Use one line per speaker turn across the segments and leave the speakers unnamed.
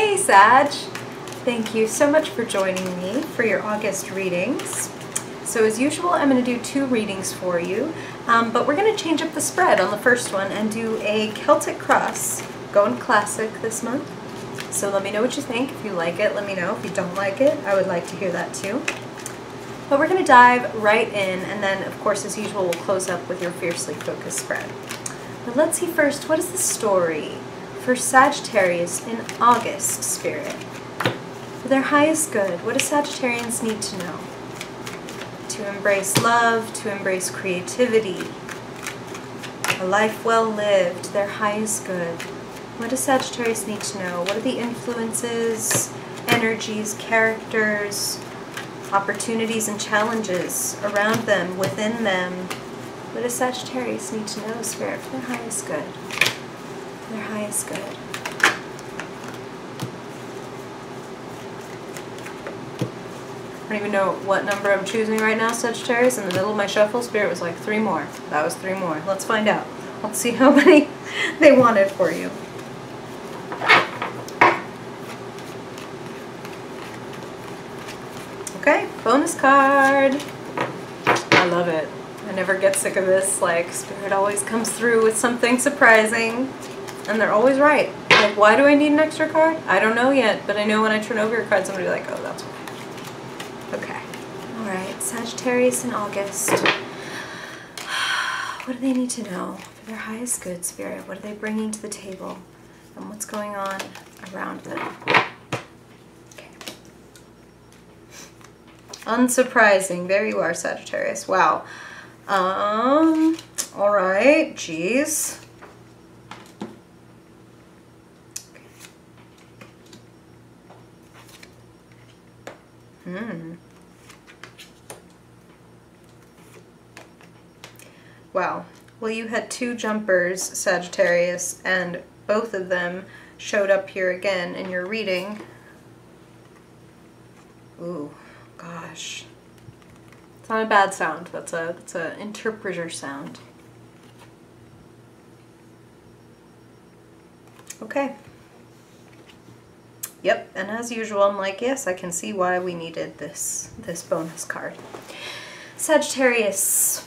Hey Sag! Thank you so much for joining me for your August readings. So as usual, I'm going to do 2 readings for you, but we're going to change up the spread on the first one and do a Celtic cross, going classic this month. So let me know what you think. If you like it, let me know. If you don't like it, I would like to hear that too. But we're going to dive right in, and then of course as usual we'll close up with your fiercely focused spread. But let's see first, what is the story for Sagittarius in August, Spirit? For their highest good, what do Sagittarians need to know? To embrace love, to embrace creativity, a life well lived, their highest good. What does Sagittarius need to know? What are the influences, energies, characters, opportunities and challenges around them, within them? What does Sagittarius need to know, Spirit, for their highest good? For their highest good. I don't even know what number I'm choosing right now, Sagittarius. In the middle of my shuffle, Spirit was like 3 more. That was 3 more. Let's find out. Let's see how many they wanted for you. Okay, bonus card. I love it. I never get sick of this. Like, Spirit always comes through with something surprising, and they're always right. Like, why do I need an extra card? I don't know yet, but I know when I turn over your card, somebody will be like, oh, that's why. Okay. Alright, Sagittarius in August. What do they need to know for their highest good, Spirit? What are they bringing to the table? And what's going on around them? Okay. Unsurprising. There you are, Sagittarius. Wow. Alright. Jeez. Wow. Well, you had 2 jumpers, Sagittarius, and both of them showed up here again in your reading. Ooh, gosh. It's not a bad sound. That's a interpreter sound. Okay. Yep, and as usual, I'm like, yes, I can see why we needed this bonus card. Sagittarius.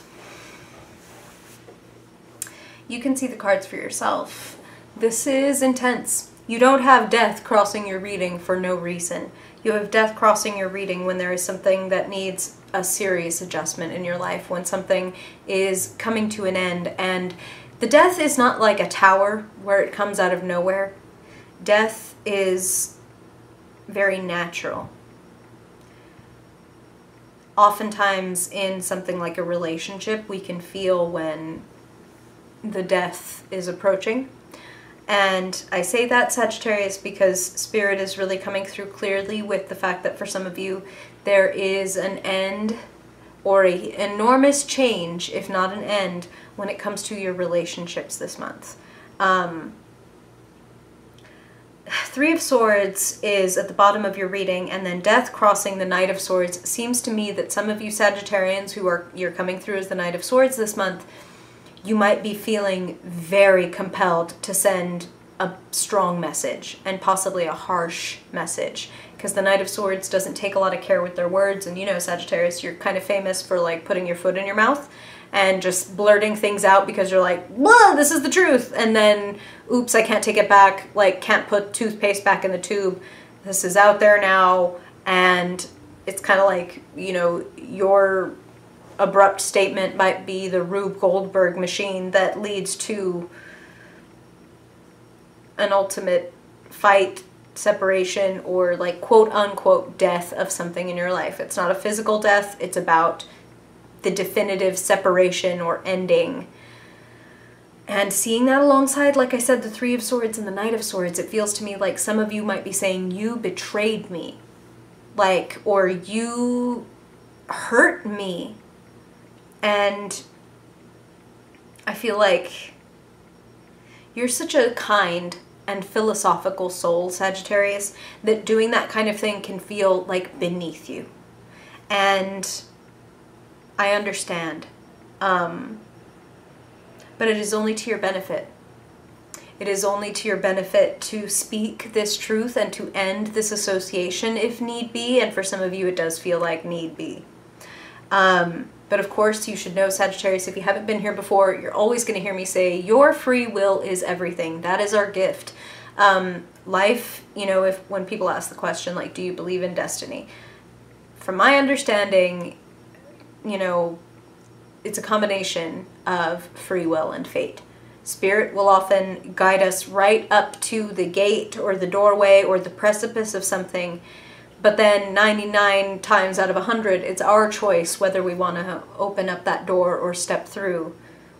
You can see the cards for yourself. This is intense. You don't have death crossing your reading for no reason. You have death crossing your reading when there is something that needs a serious adjustment in your life, when something is coming to an end. And the death is not like a tower where it comes out of nowhere. Death is very natural. Oftentimes in something like a relationship, we can feel when the death is approaching. And I say that, Sagittarius, because Spirit is really coming through clearly with the fact that for some of you there is an end or an enormous change, if not an end, when it comes to your relationships this month. 3 of Swords is at the bottom of your reading, and then death crossing the Knight of Swords. Seems to me that some of you Sagittarians you're coming through as the Knight of Swords this month, you might be feeling very compelled to send a strong message, and possibly a harsh message, because the Knight of Swords doesn't take a lot of care with their words, and you know, Sagittarius, you're kind of famous for like putting your foot in your mouth and just blurting things out because you're like, whoa, this is the truth, and then, oops, I can't take it back, like can't put toothpaste back in the tube, this is out there now, and it's kind of like, you know, your abrupt statement might be the Rube Goldberg machine that leads to an ultimate fight, separation, or like quote-unquote death of something in your life. It's not a physical death, it's about the definitive separation or ending. And seeing that alongside, like I said, the 3 of Swords and the Knight of Swords, it feels to me like some of you might be saying, you betrayed me, like, or you hurt me. And I feel like you're such a kind and philosophical soul, Sagittarius, that doing that kind of thing can feel like beneath you. And I understand. But it is only to your benefit. It is only to your benefit to speak this truth and to end this association if need be, and for some of you it does feel like need be. But of course, you should know, Sagittarius, if you haven't been here before, you're always going to hear me say, your free will is everything. That is our gift. Life, you know, when people ask the question, like, do you believe in destiny? From my understanding, you know, it's a combination of free will and fate. Spirit will often guide us right up to the gate or the doorway or the precipice of something. But then 99 times out of 100, it's our choice whether we want to open up that door or step through,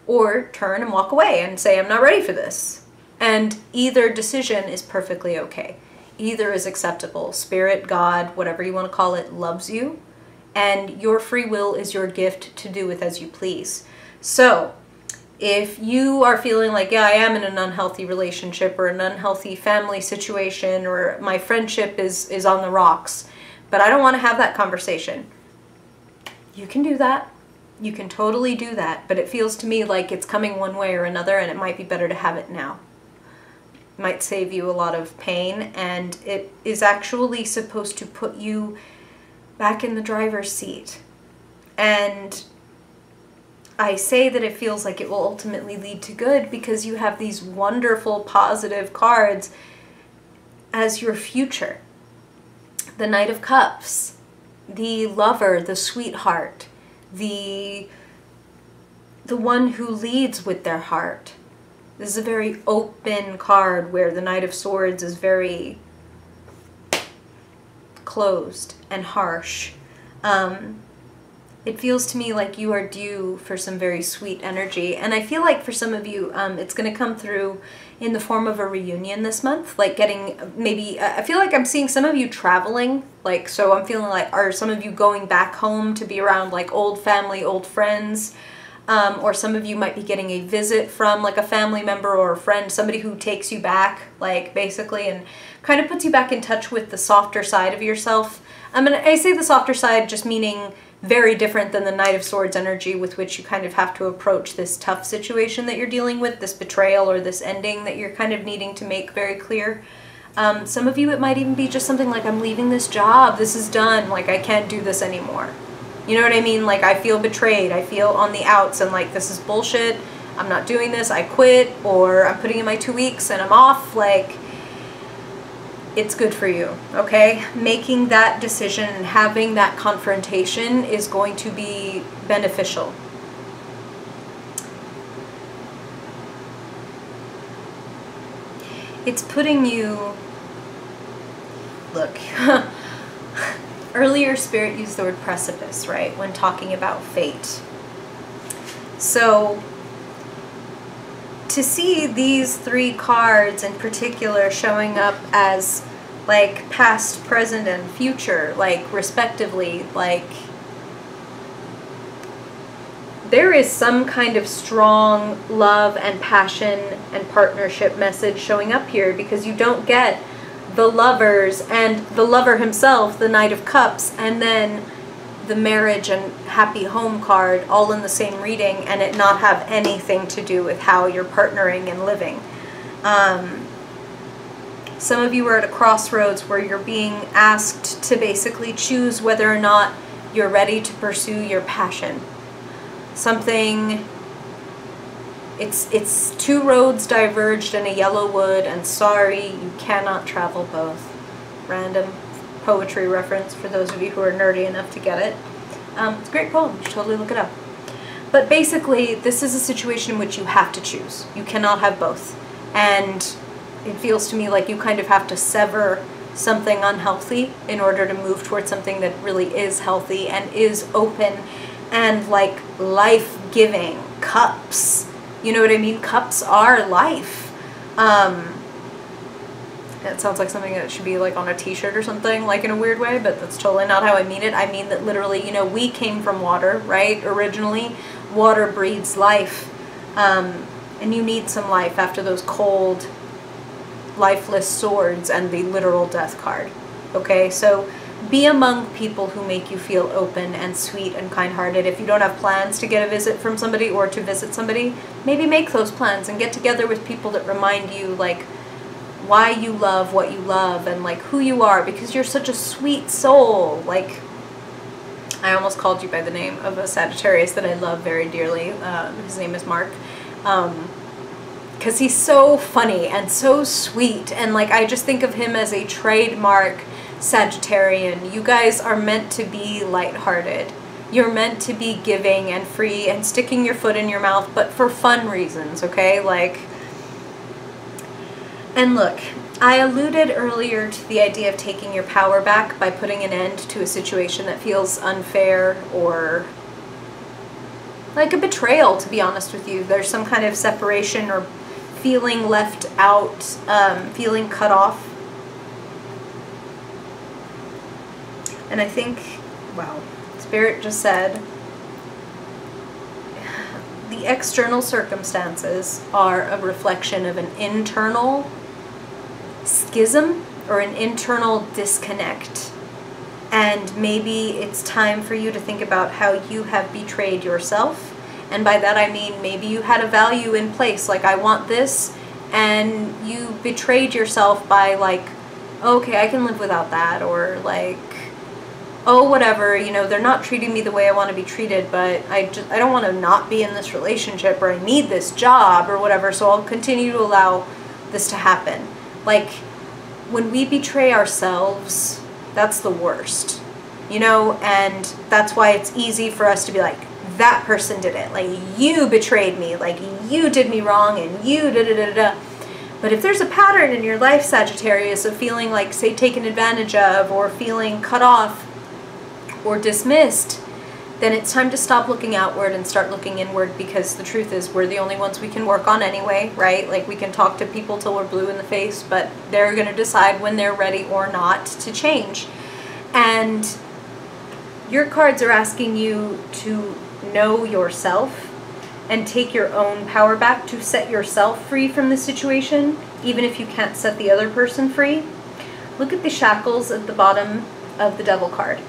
or turn and walk away and say, I'm not ready for this. And either decision is perfectly okay. Either is acceptable. Spirit, God, whatever you want to call it, loves you. And your free will is your gift to do with as you please. So if you are feeling like, yeah, I am in an unhealthy relationship or an unhealthy family situation, or my friendship is on the rocks, but I don't want to have that conversation, you can do that. You can totally do that. But it feels to me like it's coming one way or another, and it might be better to have it now. It might save you a lot of pain, and it is actually supposed to put you back in the driver's seat. And I say that it feels like it will ultimately lead to good because you have these wonderful positive cards as your future. The Knight of Cups, the lover, the sweetheart, the one who leads with their heart. This is a very open card where the Knight of Swords is very closed and harsh. It feels to me like you are due for some very sweet energy. And I feel like for some of you, it's going to come through in the form of a reunion this month. Like getting, maybe, I feel like I'm seeing some of you traveling. Like, so I'm feeling like, are some of you going back home to be around like old family, old friends? Or some of you might be getting a visit from like a family member or a friend, somebody who takes you back, like basically, and kind of puts you back in touch with the softer side of yourself. I say the softer side just meaning very different than the Knight of Swords energy with which you kind of have to approach this tough situation that you're dealing with, this betrayal or this ending that you're kind of needing to make very clear. Some of you, it might even be just something like, I'm leaving this job, this is done, like I can't do this anymore. You know what I mean? Like I feel betrayed, I feel on the outs and like this is bullshit, I'm not doing this, I quit, or I'm putting in my 2 weeks and I'm off, like it's good for you, okay? Making that decision and having that confrontation is going to be beneficial. It's putting you, look, earlier Spirit used the word precipice, right, when talking about fate. So to see these 3 cards in particular showing up as like past, present, and future, like respectively, like there is some kind of strong love and passion and partnership message showing up here, because you don't get the lovers and the lover himself, the Knight of Cups, and then the marriage and happy home card all in the same reading, and it not have anything to do with how you're partnering and living. Some of you are at a crossroads where you're being asked to basically choose whether or not you're ready to pursue your passion. Something, it's 2 roads diverged in a yellow wood, and sorry, you cannot travel both. Random poetry reference for those of you who are nerdy enough to get it. It's a great poem, you should totally look it up. But basically, this is a situation in which you have to choose. You cannot have both. And it feels to me like you kind of have to sever something unhealthy in order to move towards something that really is healthy and is open and like life-giving. Cups. You know what I mean? Cups are life. It sounds like something that should be like on a t-shirt or something, like in a weird way, but that's totally not how I mean it. I mean that literally, you know, we came from water, right? Originally, water breeds life. And you need some life after those cold, lifeless swords and the literal death card. Okay, so be among people who make you feel open and sweet and kind-hearted. If you don't have plans to get a visit from somebody or to visit somebody, maybe make those plans and get together with people that remind you, like, why you love what you love and, like, who you are, because you're such a sweet soul. Like, I almost called you by the name of a Sagittarius that I love very dearly. His name is Mark. Because he's so funny and so sweet, and, like, I just think of him as a trademark Sagittarian. You guys are meant to be lighthearted. You're meant to be giving and free and sticking your foot in your mouth, but for fun reasons, okay? Like, and look, I alluded earlier to the idea of taking your power back by putting an end to a situation that feels unfair or like a betrayal, to be honest with you. There's some kind of separation or feeling left out, feeling cut off. And I think, wow, Spirit just said, the external circumstances are a reflection of an internal schism or an internal disconnect. And maybe it's time for you to think about how you have betrayed yourself. And by that I mean maybe you had a value in place, like, I want this, and you betrayed yourself by, like, okay, I can live without that, or, like, oh, whatever, you know, they're not treating me the way I want to be treated, but I don't want to not be in this relationship, or I need this job, or whatever, so I'll continue to allow this to happen. Like, when we betray ourselves, that's the worst, you know, and that's why it's easy for us to be like, that person did it, like, you betrayed me, like, you did me wrong, and you da-da-da-da-da. But if there's a pattern in your life, Sagittarius, of feeling like, say, taken advantage of, or feeling cut off, or dismissed, then it's time to stop looking outward and start looking inward, because the truth is we're the only ones we can work on anyway, right? Like, we can talk to people till we're blue in the face, but they're going to decide when they're ready or not to change. And your cards are asking you to know yourself and take your own power back, to set yourself free from the situation, even if you can't set the other person free. Look at the shackles at the bottom of the Devil card.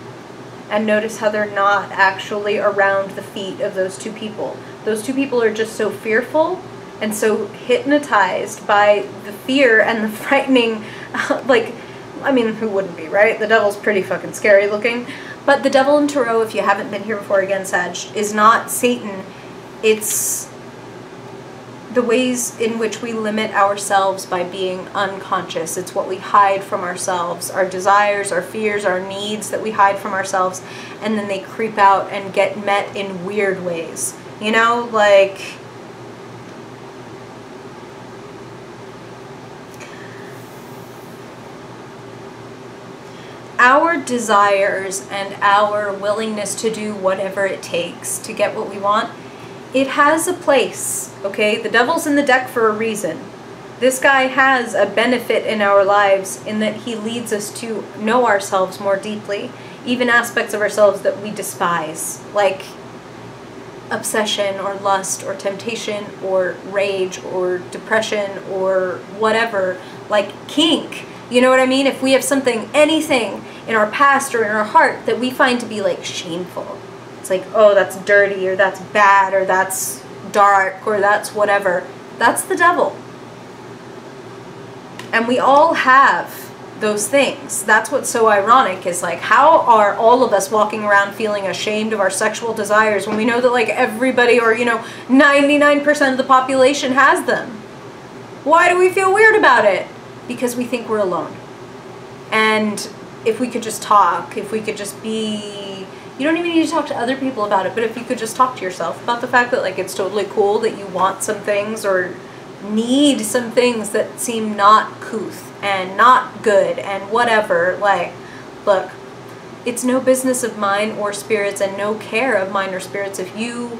And notice how they're not actually around the feet of those two people. Those two people are just so fearful and so hypnotized by the fear and the frightening, like, I mean, who wouldn't be, right? The Devil's pretty fucking scary looking. But the Devil in Tarot, if you haven't been here before, again, Sag, is not Satan. It's the ways in which we limit ourselves by being unconscious. It's what we hide from ourselves, our desires, our fears, our needs that we hide from ourselves, and then they creep out and get met in weird ways. You know, like, our desires and our willingness to do whatever it takes to get what we want, it has a place, okay? The Devil's in the deck for a reason. This guy has a benefit in our lives in that he leads us to know ourselves more deeply, even aspects of ourselves that we despise, like obsession or lust or temptation or rage or depression or whatever, like kink. You know what I mean? If we have something, anything in our past or in our heart that we find to be, like, shameful, it's like, oh, that's dirty, or that's bad, or that's dark, or that's whatever. That's the Devil. And we all have those things. That's what's so ironic, is, like, how are all of us walking around feeling ashamed of our sexual desires when we know that, like, everybody, or, you know, 99% of the population has them? Why do we feel weird about it? Because we think we're alone. And if we could just talk, if we could just be, you don't even need to talk to other people about it, but if you could just talk to yourself about the fact that, like, it's totally cool that you want some things or need some things that seem not couth and not good and whatever. Like, look, it's no business of mine or Spirit's, and no care of mine or Spirit's if you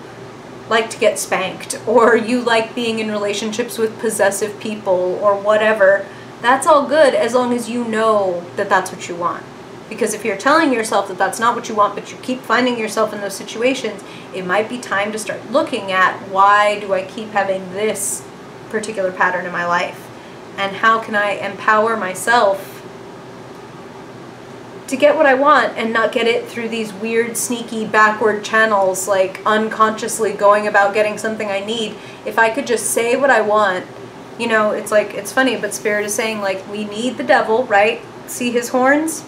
like to get spanked, or you like being in relationships with possessive people or whatever. That's all good, as long as you know that that's what you want. Because if you're telling yourself that that's not what you want, but you keep finding yourself in those situations, it might be time to start looking at, why do I keep having this particular pattern in my life? And how can I empower myself to to get what I want and not get it through these weird, sneaky, backward channels, like unconsciously going about getting something I need, if I could just say what I want, you know, it's like, it's funny, but Spirit is saying, like, we need the devil, right? See his horns?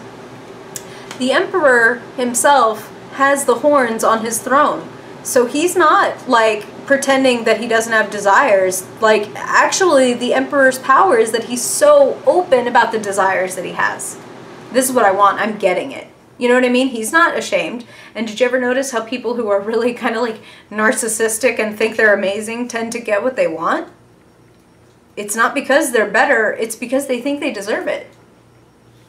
The Emperor himself has the horns on his throne. So he's not, like, pretending that he doesn't have desires. Like, actually, the Emperor's power is that he's so open about the desires that he has. This is what I want. I'm getting it. You know what I mean? He's not ashamed. And did you ever notice how people who are really kind of like narcissistic and think they're amazing tend to get what they want? It's not because they're better. It's because they think they deserve it.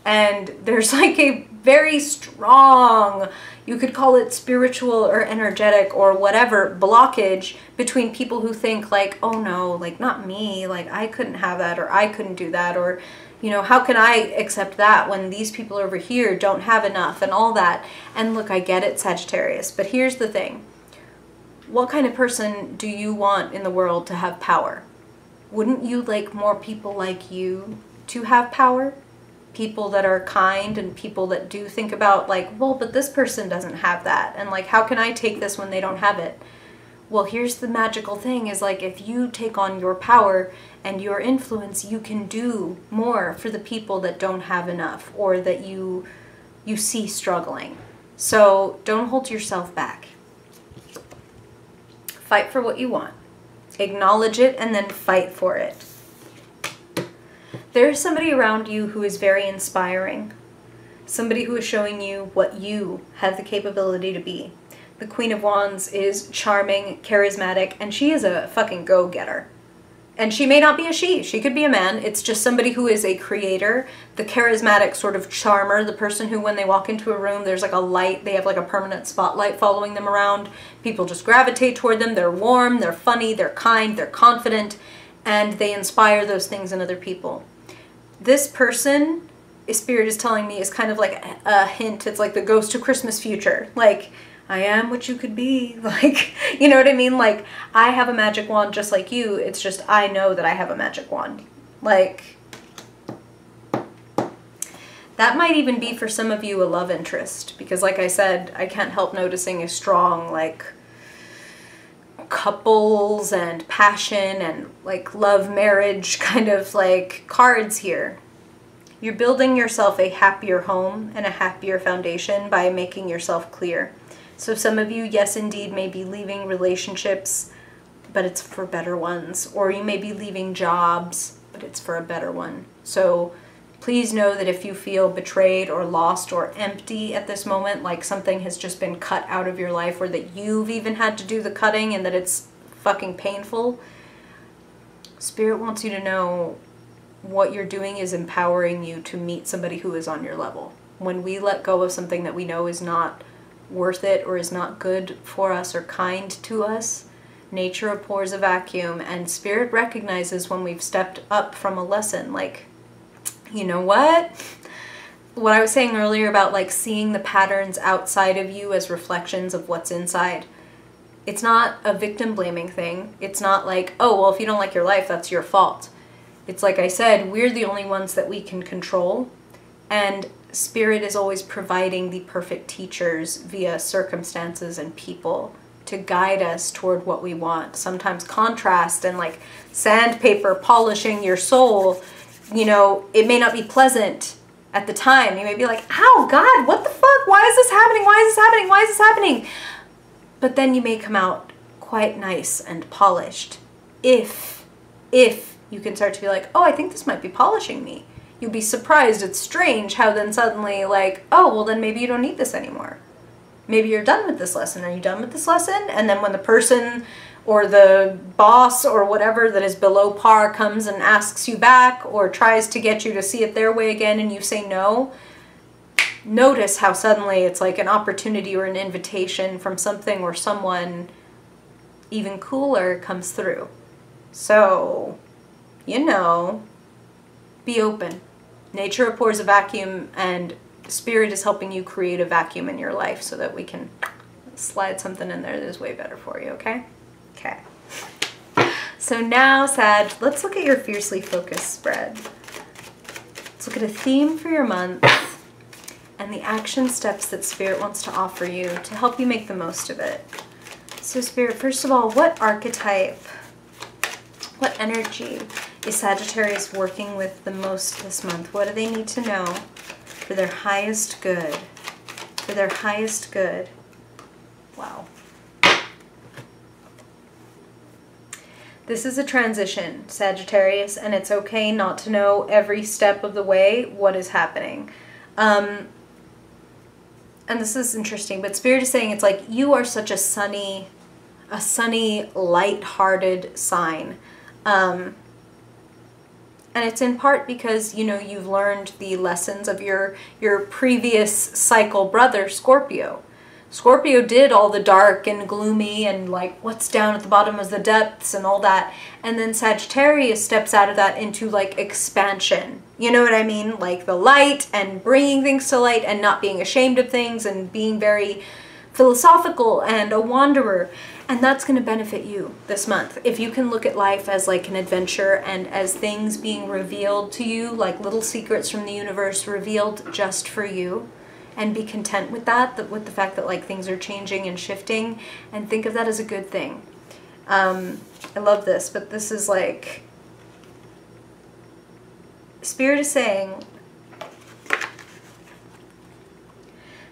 And there's like a very strong, you could call it spiritual or energetic or whatever, blockage between people who think like, oh no, like not me, like I couldn't have that, or I couldn't do that, or, you know, how can I accept that when these people over here don't have enough and all that. And look, I get it, Sagittarius, but here's the thing. What kind of person do you want in the world to have power? Wouldn't you like more people like you to have power? People that are kind and people that do think about like, well, but this person doesn't have that. And like, how can I take this when they don't have it? Well, here's the magical thing is like, if you take on your power and your influence, you can do more for the people that don't have enough or that you see struggling. So don't hold yourself back. Fight for what you want. Acknowledge it and then fight for it. There's somebody around you who is very inspiring. Somebody who is showing you what you have the capability to be. The Queen of Wands is charming, charismatic, and she is a fucking go-getter. And she may not be a she. She could be a man. It's just somebody who is a creator, the charismatic sort of charmer, the person who when they walk into a room, there's like a light, they have like a permanent spotlight following them around. People just gravitate toward them. They're warm, they're funny, they're kind, they're confident, and they inspire those things in other people. This person, Spirit is telling me, is kind of like a hint. It's like the ghost of Christmas future. Like, I am what you could be. Like, you know what I mean? Like, I have a magic wand just like you. It's just I know that I have a magic wand. Like, that might even be for some of you a love interest. Because like I said, I can't help noticing a strong, like, couples and passion and like love marriage kind of like cards here. You're building yourself a happier home and a happier foundation by making yourself clear. So some of you, yes indeed, may be leaving relationships, but it's for better ones. Or you may be leaving jobs, but it's for a better one. So please know that if you feel betrayed or lost or empty at this moment, like something has just been cut out of your life, or that you've even had to do the cutting and that it's fucking painful, Spirit wants you to know what you're doing is empowering you to meet somebody who is on your level. When we let go of something that we know is not worth it or is not good for us or kind to us, nature abhors a vacuum, and Spirit recognizes when we've stepped up from a lesson. Like, you know what? What I was saying earlier about like seeing the patterns outside of you as reflections of what's inside. It's not a victim blaming thing. It's not like, oh, well, if you don't like your life, that's your fault. It's like I said, we're the only ones that we can control. And Spirit is always providing the perfect teachers via circumstances and people to guide us toward what we want. Sometimes contrast and like sandpaper polishing your soul, you know, it may not be pleasant at the time. You may be like, ow, God, what the fuck? Why is this happening? Why is this happening? Why is this happening? But then you may come out quite nice and polished. If you can start to be like, oh, I think this might be polishing me. You'll be surprised. It's strange how then suddenly like, oh, well then maybe you don't need this anymore. Maybe you're done with this lesson. Are you done with this lesson? And then when the person or the boss or whatever that is below par comes and asks you back or tries to get you to see it their way again and you say no, notice how suddenly it's like an opportunity or an invitation from something or someone even cooler comes through. So, you know, be open. Nature abhors a vacuum, and Spirit is helping you create a vacuum in your life so that we can slide something in there that is way better for you, okay? Okay. So now, Sag, let's look at your fiercely focused spread. Let's look at a theme for your month. and the action steps that Spirit wants to offer you to help you make the most of it. So Spirit, first of all, what archetype, what energy is Sagittarius working with the most this month? What do they need to know for their highest good? For their highest good. Wow. This is a transition, Sagittarius, and it's okay not to know every step of the way what is happening. And this is interesting, but Spirit is saying it's like you are such a sunny, light-hearted sign. And it's in part because, you know, you've learned the lessons of your previous cycle brother, Scorpio. Scorpio did all the dark and gloomy and like what's down at the bottom of the depths and all that. And then Sagittarius steps out of that into like expansion. You know what I mean? Like the light and bringing things to light and not being ashamed of things and being very philosophical and a wanderer. And that's going to benefit you this month. If you can look at life as like an adventure and as things being revealed to you, like little secrets from the universe revealed just for you. And be content with that, with the fact that like things are changing and shifting, and think of that as a good thing. I love this, but this is like, Spirit is saying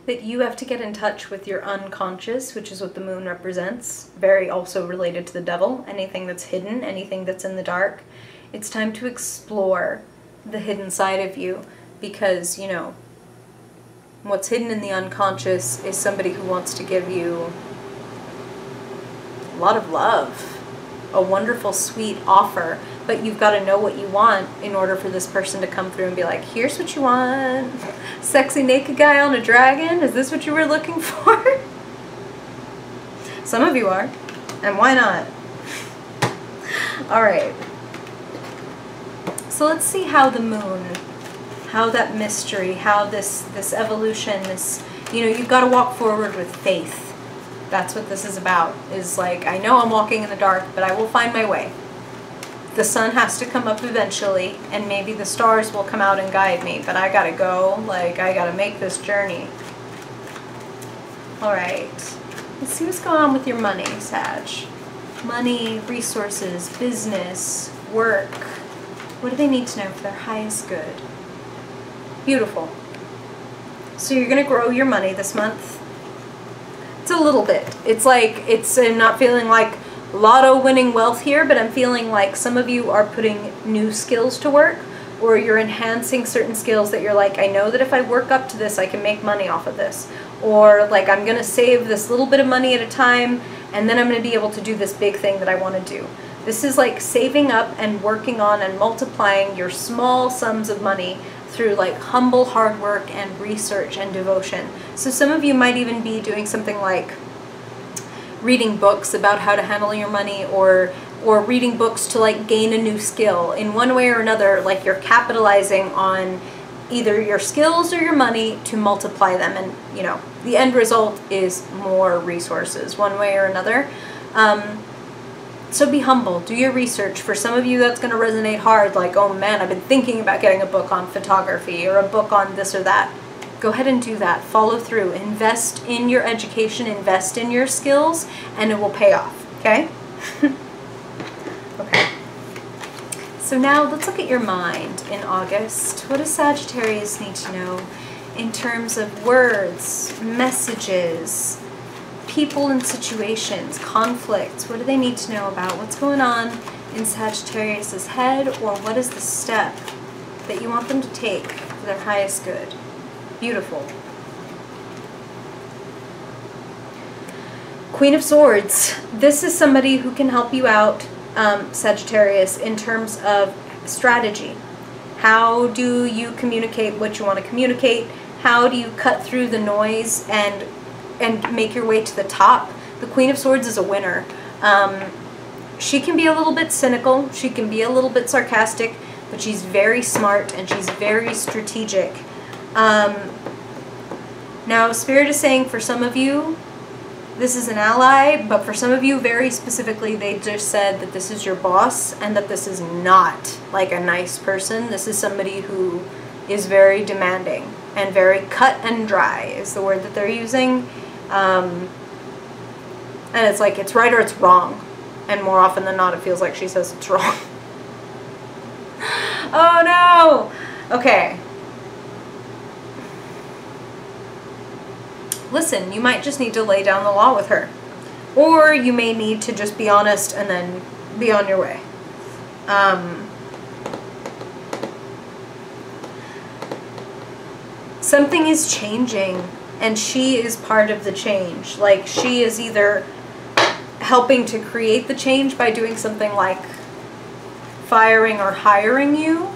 that you have to get in touch with your unconscious, which is what the moon represents, very also related to the devil, anything that's hidden, anything that's in the dark. It's time to explore the hidden side of you because, you know, what's hidden in the unconscious is somebody who wants to give you a lot of love, a wonderful, sweet offer, but you've got to know what you want in order for this person to come through and be like, here's what you want. Sexy naked guy on a dragon? Is this what you were looking for? Some of you are, and why not? All right. So let's see how the moon, how that mystery, how this evolution, this, you know, you've got to walk forward with faith. That's what this is about, is like, I know I'm walking in the dark, but I will find my way. The sun has to come up eventually, and maybe the stars will come out and guide me, but I gotta go, like, I gotta make this journey. All right, let's see what's going on with your money, Sag. Money, resources, business, work. What do they need to know for their highest good? Beautiful. So you're going to grow your money this month. It's a little bit. It's like, I'm not feeling like lotto winning wealth here, but I'm feeling like some of you are putting new skills to work, or you're enhancing certain skills that you're like, I know that if I work up to this, I can make money off of this. Or like, I'm going to save this little bit of money at a time, and then I'm going to be able to do this big thing that I want to do. This is like saving up and working on and multiplying your small sums of money through like humble hard work and research and devotion. So some of you might even be doing something like reading books about how to handle your money, or reading books to like gain a new skill. In one way or another, like you're capitalizing on either your skills or your money to multiply them, and you know, the end result is more resources one way or another. So be humble, do your research. For some of you that's going to resonate hard, like, oh man, I've been thinking about getting a book on photography or a book on this or that. Go ahead and do that. Follow through. Invest in your education, invest in your skills, and it will pay off, okay? Okay. So now let's look at your mind in August. What does Sagittarius need to know in terms of words, messages, people and situations, conflicts? What do they need to know about what's going on in Sagittarius's head, or what is the step that you want them to take for their highest good? Beautiful. Queen of Swords. This is somebody who can help you out, Sagittarius, in terms of strategy. How do you communicate what you want to communicate? How do you cut through the noise and make your way to the top? The Queen of Swords is a winner. She can be a little bit cynical, she can be a little bit sarcastic, but she's very smart and she's very strategic. Now, Spirit is saying for some of you, this is an ally, but for some of you very specifically, they just said that this is your boss and that this is not like a nice person. This is somebody who is very demanding. and very cut and dry is the word that they're using. And it's like it's right or it's wrong. And more often than not, it feels like she says it's wrong. Oh no! Okay. Listen, you might just need to lay down the law with her. Or you may need to just be honest and then be on your way. Something is changing, and she is part of the change. Like, she is either helping to create the change by doing something like firing or hiring you,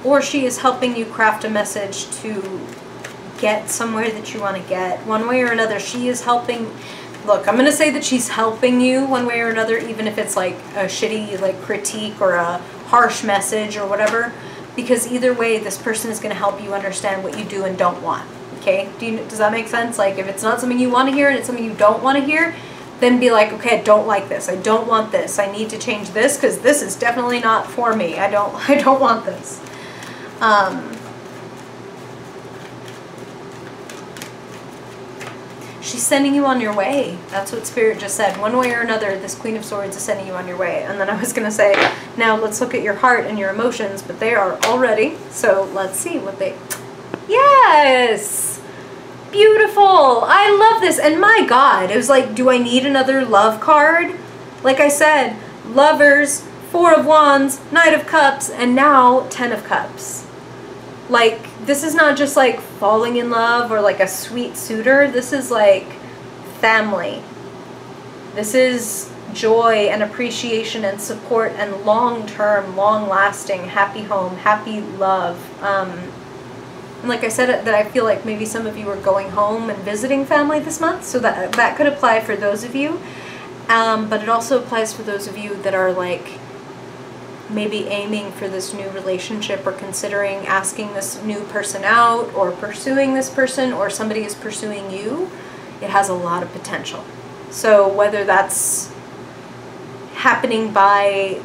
or she is helping you craft a message to get somewhere that you want to get. One way or another, she is helping. Look, I'm going to say that she's helping you one way or another, even if it's like a shitty like critique or a harsh message or whatever, because either way, this person is going to help you understand what you do and don't want. Okay? Does that make sense? Like, if it's not something you want to hear and it's something you don't want to hear, then be like, okay, I don't like this. I don't want this. I need to change this because this is definitely not for me. I don't want this. She's sending you on your way. That's what Spirit just said. One way or another, this Queen of Swords is sending you on your way. And then I was going to say, now let's look at your heart and your emotions, but they are all ready. So let's see what they... Yes! Beautiful! I love this. And my God, it was like, do I need another love card? Like I said, Lovers, Four of Wands, Knight of Cups, and now Ten of Cups. Like, this is not just like falling in love or like a sweet suitor. This is like family. This is joy and appreciation and support and long-term, long-lasting, happy home, happy love. And like I said, that I feel like maybe some of you are going home and visiting family this month. So that could apply for those of you. But it also applies for those of you that are like maybe aiming for this new relationship or considering asking this new person out or pursuing this person, or somebody is pursuing you. It has a lot of potential. So whether that's happening by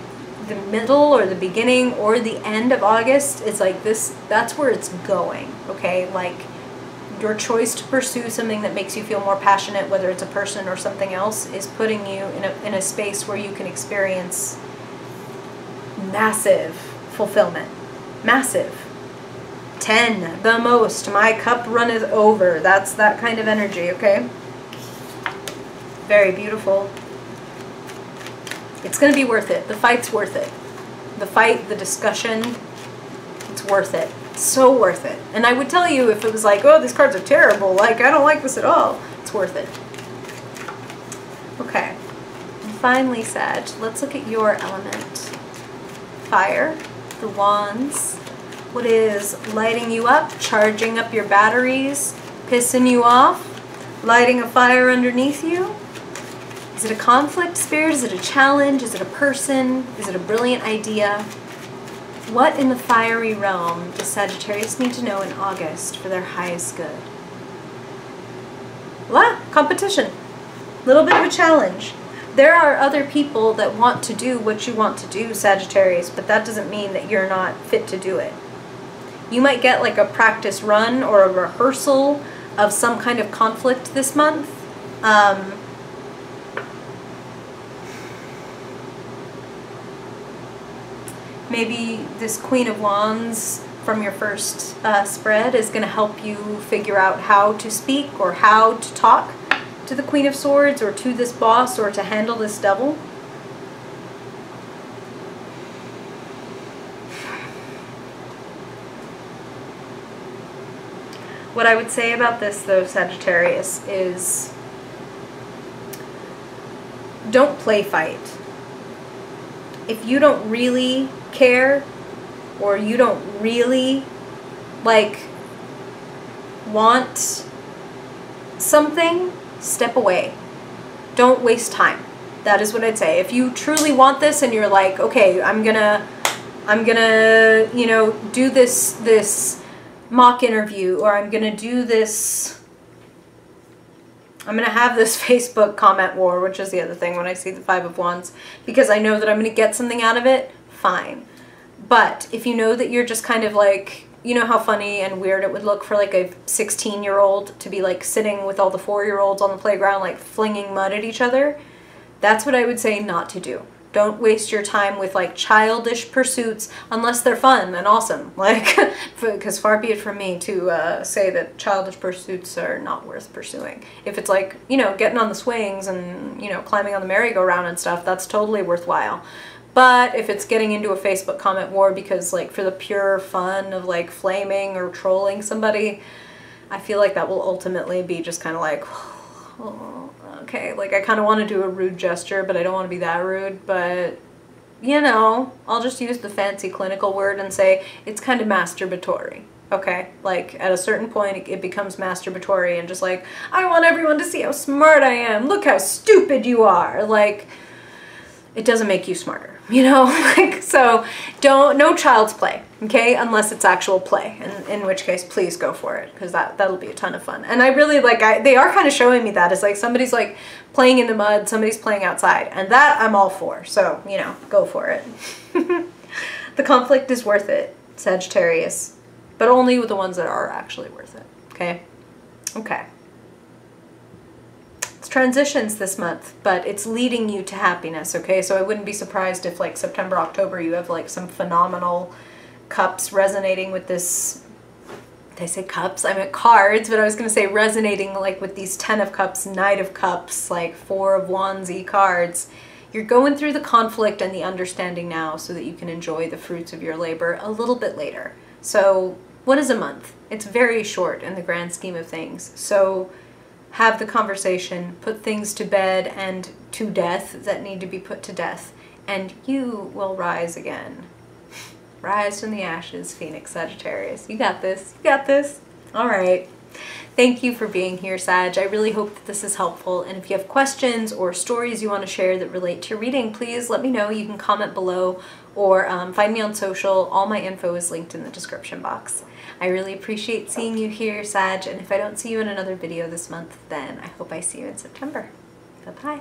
the middle or the beginning or the end of August, it's like this, that's where it's going, okay? Like, your choice to pursue something that makes you feel more passionate, whether it's a person or something else, is putting you in a space where you can experience massive fulfillment. Massive. 10, the most. My cup runneth over. That's that kind of energy, okay? Very beautiful. It's going to be worth it. The fight's worth it. The fight, the discussion, it's worth it. So worth it. And I would tell you if it was like, oh, these cards are terrible, like, I don't like this at all. It's worth it. Okay. And finally, Sag, let's look at your element. Fire, the wands. What is lighting you up, charging up your batteries, pissing you off, lighting a fire underneath you? Is it a conflict, Spirit? Is it a challenge? Is it a person? Is it a brilliant idea? What in the fiery realm does Sagittarius need to know in August for their highest good? Competition. A little bit of a challenge. There are other people that want to do what you want to do, Sagittarius, but that doesn't mean that you're not fit to do it. You might get like a practice run or a rehearsal of some kind of conflict this month. Maybe this Queen of Wands from your first spread is going to help you figure out how to speak or how to talk to the Queen of Swords or to this boss or to handle this devil. What I would say about this, though, Sagittarius, is don't play fight. If you don't really care or you don't really like want something, step away. Don't waste time. That is what I'd say. If you truly want this and you're like, okay, I'm gonna, you know, do this mock interview, or I'm gonna do this, I'm gonna have this Facebook comment war, which is the other thing when I see the Five of Wands, because I know that I'm gonna get something out of it, fine. But if you know that you're just kind of like, you know how funny and weird it would look for like a 16-year-old to be like sitting with all the 4-year-olds on the playground like flinging mud at each other, that's what I would say not to do. Don't waste your time with like childish pursuits unless they're fun and awesome. Like, because far be it from me to say that childish pursuits are not worth pursuing. If it's like, you know, getting on the swings and, you know, climbing on the merry-go-round and stuff, that's totally worthwhile. But if it's getting into a Facebook comment war because like for the pure fun of like flaming or trolling somebody, I feel like that will ultimately be just kind of like, oh, okay, like I kind of want to do a rude gesture, but I don't want to be that rude, but you know, I'll just use the fancy clinical word and say it's kind of masturbatory. Okay, like at a certain point it becomes masturbatory and just like, I want everyone to see how smart I am. Look how stupid you are. Like, it doesn't make you smarter, you know? Like, so no child's play, okay? Unless it's actual play, and in which case, please go for it, because that'll be a ton of fun. And I really like, they are kind of showing me that. It's like somebody's like playing in the mud, somebody's playing outside, and that I'm all for. So, you know, go for it. The conflict is worth it, Sagittarius, but only with the ones that are actually worth it, okay? Okay. Transitions this month, but it's leading you to happiness, okay? So I wouldn't be surprised if like September, October, you have like some phenomenal cups resonating with this. Did I say cups? I meant cards, but I was going to say resonating like with these 10 of cups, Knight of Cups, like 4 of Wands-y cards. You're going through the conflict and the understanding now so that you can enjoy the fruits of your labor a little bit later. So what is a month? It's very short in the grand scheme of things. So have the conversation, put things to bed and to death that need to be put to death, and you will rise again. Rise from the ashes, Phoenix Sagittarius. You got this. You got this. All right. Thank you for being here, Sag. I really hope that this is helpful, and if you have questions or stories you want to share that relate to your reading, please let me know. You can comment below or find me on social. All my info is linked in the description box. I really appreciate seeing you here, Sag, and if I don't see you in another video this month, then I hope I see you in September. Bye-bye.